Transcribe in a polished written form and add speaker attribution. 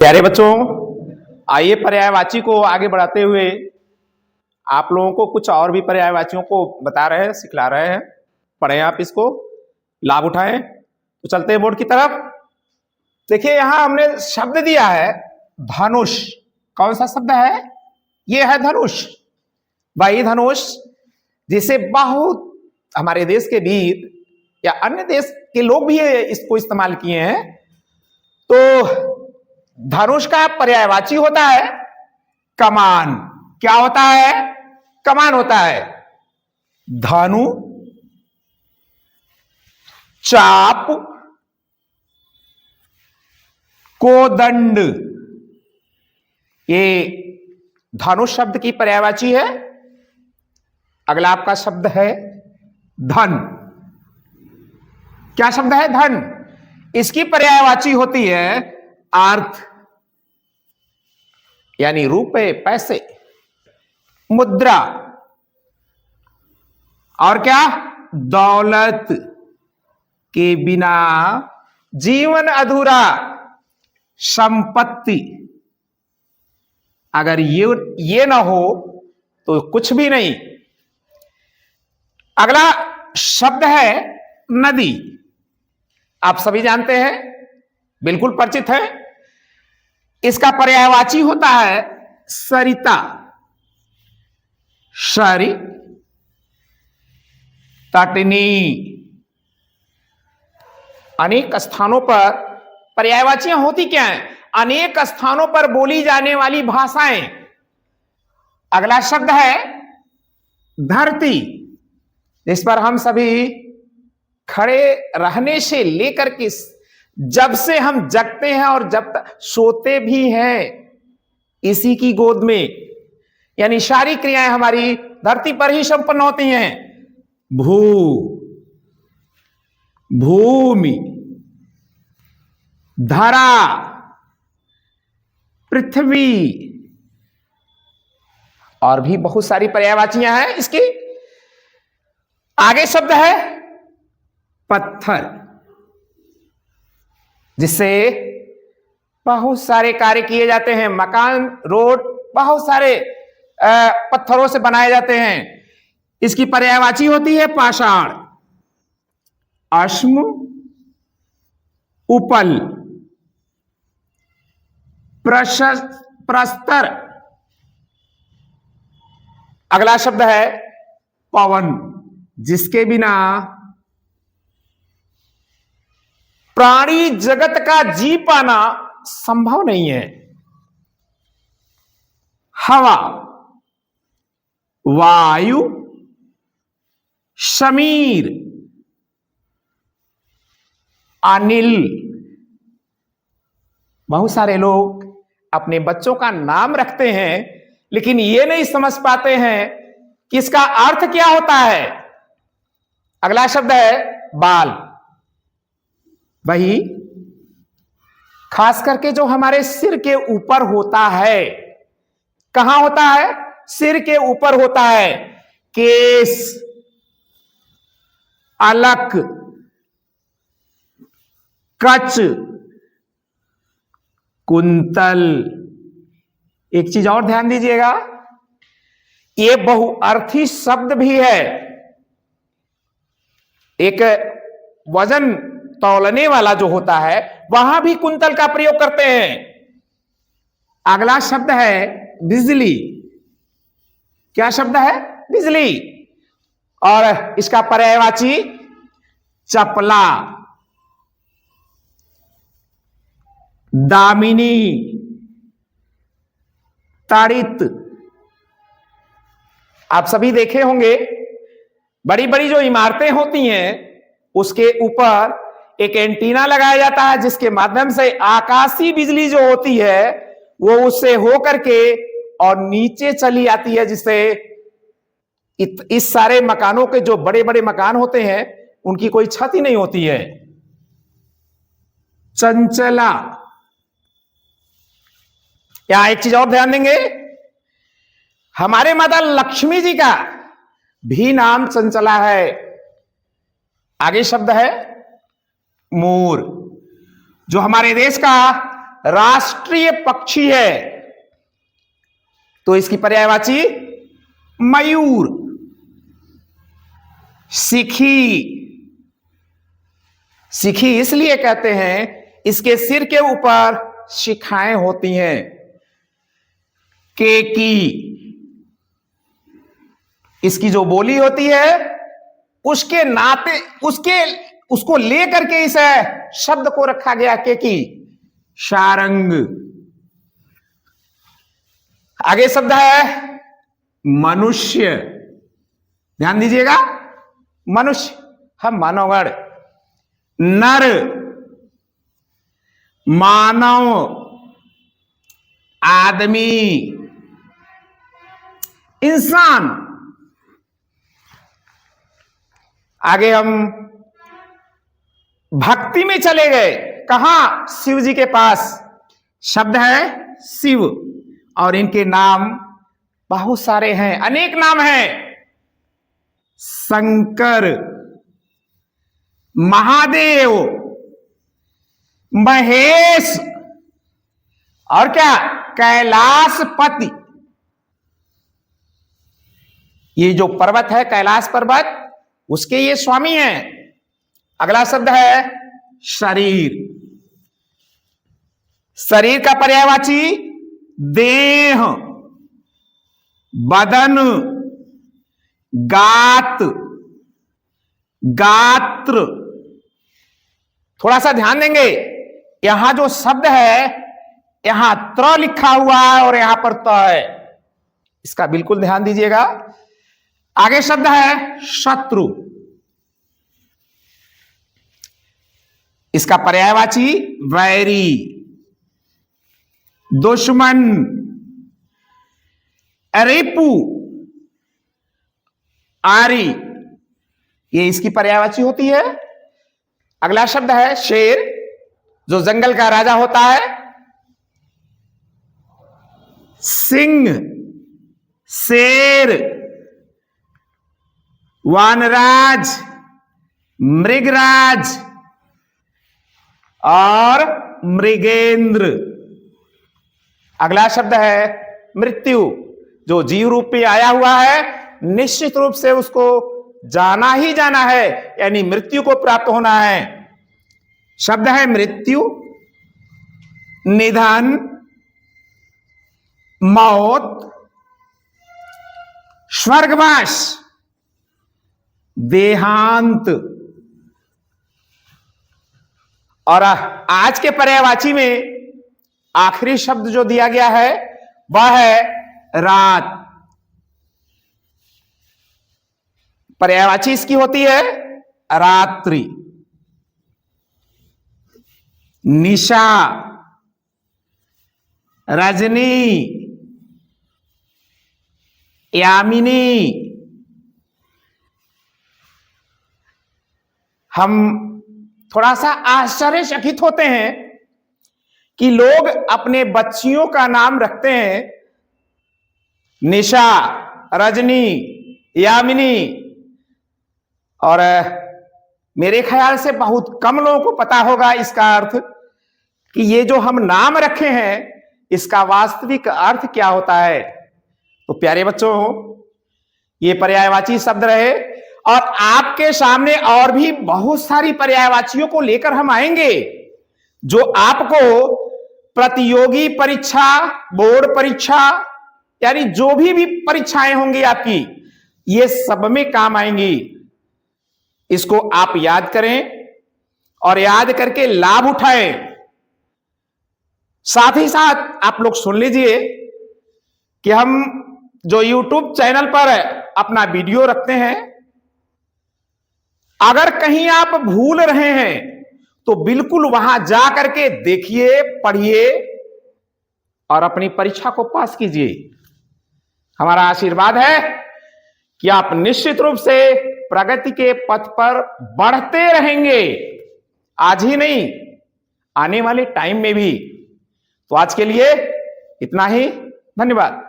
Speaker 1: प्यारे बच्चों, आइए पर्यायवाची को आगे बढ़ाते हुए आप लोगों को कुछ और भी पर्यायवाचियों को बता रहे हैं, सिखला रहे हैं। पढ़ें आप, इसको लाभ उठाएं। तो चलते हैं बोर्ड की तरफ। देखिए, यहां हमने शब्द दिया है धनुष। कौन सा शब्द है? ये है धनुष। भाई धनुष, जिसे बहुत हमारे देश के वीर या अन्य देश के लोग भी इसको इस्तेमाल किए हैं। तो धनुष का पर्यायवाची होता है कमान। क्या होता है? कमान होता है। धनु, चाप, कोदंड, ये धनुष शब्द की पर्यायवाची है। अगला आपका शब्द है धन। क्या शब्द है? धन। इसकी पर्यायवाची होती है अर्थ, यानी रुपए, पैसे, मुद्रा। और क्या? दौलत के बिना जीवन अधूरा, संपत्ति। अगर ये ना हो तो कुछ भी नहीं। अगला शब्द है नदी। आप सभी जानते हैं, बिल्कुल परिचित है। इसका पर्यायवाची होता है सरिता। सरि, तटनी। अनेक स्थानों पर पर्यायवाचियां होती क्या हैं? अनेक स्थानों पर बोली जाने वाली भाषाएं। अगला शब्द है धरती, जिस पर हम सभी खड़े रहने से लेकर के जब से हम जगते हैं और जब तक सोते भी हैं इसी की गोद में, यानी सारी क्रियाएं हमारी धरती पर ही संपन्न होती हैं। भू, भूमि, धरा, पृथ्वी, और भी बहुत सारी पर्यायवाचियां हैं। इसकी आगे शब्द है पत्थर, जिससे बहुत सारे कार्य किए जाते हैं। मकान, रोड, बहुत सारे पत्थरों से बनाए जाते हैं। इसकी पर्यायवाची होती है पाषाण। अश्म, उपल, प्रस्तर। अगला शब्द है पवन, जिसके बिना प्राणी जगत का जी पाना संभव नहीं है। हवा, वायु, समीर, अनिल। बहुत सारे लोग अपने बच्चों का नाम रखते हैं, लेकिन ये नहीं समझ पाते हैं कि इसका अर्थ क्या होता है। अगला शब्द है बाल। वही खास करके जो हमारे सिर के ऊपर होता है। कहां होता है? सिर के ऊपर होता है। केस, अलक, कच, कुंतल। एक चीज और ध्यान दीजिएगा, ये बहुअर्थी शब्द भी है। एक वजन तौलने वाला जो होता है वहां भी कुंतल का प्रयोग करते हैं। अगला शब्द है बिजली। क्या शब्द है? बिजली। और इसका पर्यायवाची चपला, दामिनी, ताड़ित। आप सभी देखे होंगे, बड़ी बड़ी जो इमारतें होती हैं उसके ऊपर एक एंटीना लगाया जाता है, जिसके माध्यम से आकाशीय बिजली जो होती है वो उससे होकर के और नीचे चली आती है, जिससे इस सारे मकानों के जो बड़े बड़े मकान होते हैं उनकी कोई क्षति नहीं होती है। चंचला। यहां एक चीज और ध्यान देंगे, हमारे माता लक्ष्मी जी का भी नाम चंचला है। आगे शब्द है मोर, जो हमारे देश का राष्ट्रीय पक्षी है, तो इसकी पर्यायवाची मयूर। सिखी, सिखी इसलिए कहते हैं इसके सिर के ऊपर शिखाएं होती हैं। केकी, इसकी जो बोली होती है उसके नाते उसको लेकर के इस शब्द को रखा गया केकी। शारंग। आगे शब्द है मनुष्य, ध्यान दीजिएगा, मनुष्य, हम मानवगण। नर, मानव, आदमी, इंसान। आगे हम भक्ति में चले गए, कहां? शिव जी के पास। शब्द है शिव, और इनके नाम बहुत सारे हैं, अनेक नाम हैं। शंकर, महादेव, महेश, और क्या? कैलाशपति। ये जो पर्वत है कैलाश पर्वत, उसके ये स्वामी हैं। अगला शब्द है शरीर। शरीर का पर्यायवाची देह, बदन, गात, गात्र। थोड़ा सा ध्यान देंगे, यहां जो शब्द है यहां त्र लिखा हुआ है और यहां पर त है, इसका बिल्कुल ध्यान दीजिएगा। आगे शब्द है शत्रु, इसका पर्यायवाची वैरी, दुश्मन, रिपु, आरी, ये इसकी पर्यायवाची होती है। अगला शब्द है शेर, जो जंगल का राजा होता है। सिंह, शेर, वानराज, मृगराज और मृगेंद्र। अगला शब्द है मृत्यु, जो जीव रूप में आया हुआ है, निश्चित रूप से उसको जाना ही जाना है, यानी मृत्यु को प्राप्त होना है। शब्द है मृत्यु, निधन, मौत, स्वर्गवास, देहांत। और आज के पर्यायवाची में आखिरी शब्द जो दिया गया है वह है रात। पर्यायवाची इसकी होती है रात्रि। निशा, रजनी, यामिनी। हम थोड़ा सा आश्चर्यचकित होते हैं कि लोग अपने बच्चियों का नाम रखते हैं निशा, रजनी, यामिनी, और मेरे ख्याल से बहुत कम लोगों को पता होगा इसका अर्थ, कि ये जो हम नाम रखे हैं इसका वास्तविक अर्थ क्या होता है। तो प्यारे बच्चों, ये पर्यायवाची शब्द रहे, और आपके सामने और भी बहुत सारी पर्यायवाचियों को लेकर हम आएंगे, जो आपको प्रतियोगी परीक्षा, बोर्ड परीक्षा, यानी जो भी परीक्षाएं होंगी आपकी, ये सब में काम आएंगी। इसको आप याद करें और याद करके लाभ उठाएं। साथ ही साथ आप लोग सुन लीजिए कि हम जो YouTube चैनल पर अपना वीडियो रखते हैं, अगर कहीं आप भूल रहे हैं तो बिल्कुल वहां जा करके देखिए, पढ़िए और अपनी परीक्षा को पास कीजिए। हमारा आशीर्वाद है कि आप निश्चित रूप से प्रगति के पथ पर बढ़ते रहेंगे, आज ही नहीं, आने वाले टाइम में भी। तो आज के लिए इतना ही, धन्यवाद।